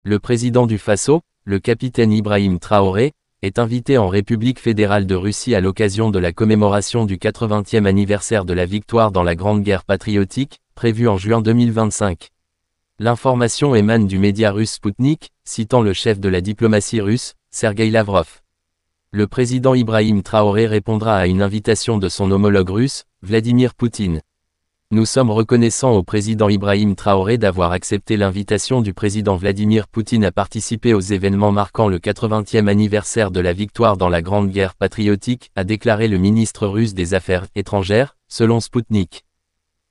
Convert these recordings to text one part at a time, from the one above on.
Le président du Faso, le capitaine Ibrahim Traoré, est invité en République fédérale de Russie à l'occasion de la commémoration du 80e anniversaire de la victoire dans la Grande Guerre patriotique, prévue en juin 2025. L'information émane du média russe Sputnik, citant le chef de la diplomatie russe, Sergueï Lavrov. Le président Ibrahim Traoré répondra à une invitation de son homologue russe, Vladimir Poutine. Nous sommes reconnaissants au président Ibrahim Traoré d'avoir accepté l'invitation du président Vladimir Poutine à participer aux événements marquant le 80e anniversaire de la victoire dans la Grande Guerre patriotique, a déclaré le ministre russe des Affaires étrangères, selon Sputnik.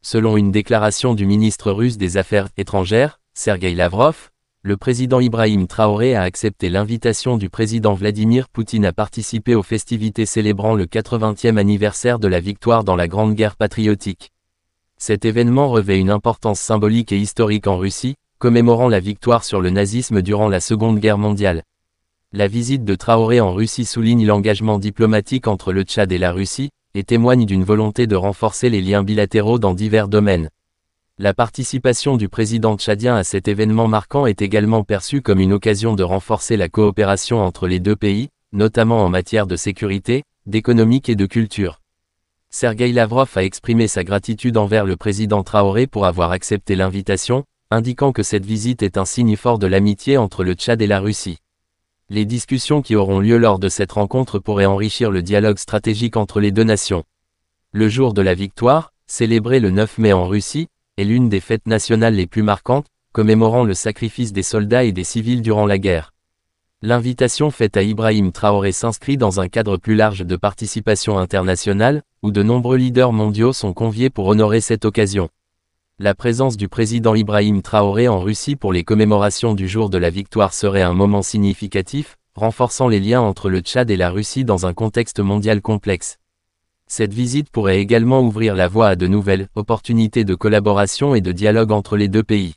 Selon une déclaration du ministre russe des Affaires étrangères, Sergueï Lavrov, le président Ibrahim Traoré a accepté l'invitation du président Vladimir Poutine à participer aux festivités célébrant le 80e anniversaire de la victoire dans la Grande Guerre patriotique. Cet événement revêt une importance symbolique et historique en Russie, commémorant la victoire sur le nazisme durant la Seconde Guerre mondiale. La visite de Traoré en Russie souligne l'engagement diplomatique entre le Tchad et la Russie, et témoigne d'une volonté de renforcer les liens bilatéraux dans divers domaines. La participation du président tchadien à cet événement marquant est également perçue comme une occasion de renforcer la coopération entre les deux pays, notamment en matière de sécurité, d'économique et de culture. Sergueï Lavrov a exprimé sa gratitude envers le président Traoré pour avoir accepté l'invitation, indiquant que cette visite est un signe fort de l'amitié entre le Tchad et la Russie. Les discussions qui auront lieu lors de cette rencontre pourraient enrichir le dialogue stratégique entre les deux nations. Le jour de la victoire, célébré le 9 mai en Russie, est l'une des fêtes nationales les plus marquantes, commémorant le sacrifice des soldats et des civils durant la guerre. L'invitation faite à Ibrahim Traoré s'inscrit dans un cadre plus large de participation internationale, où de nombreux leaders mondiaux sont conviés pour honorer cette occasion. La présence du président Ibrahim Traoré en Russie pour les commémorations du jour de la victoire serait un moment significatif, renforçant les liens entre le Tchad et la Russie dans un contexte mondial complexe. Cette visite pourrait également ouvrir la voie à de nouvelles opportunités de collaboration et de dialogue entre les deux pays.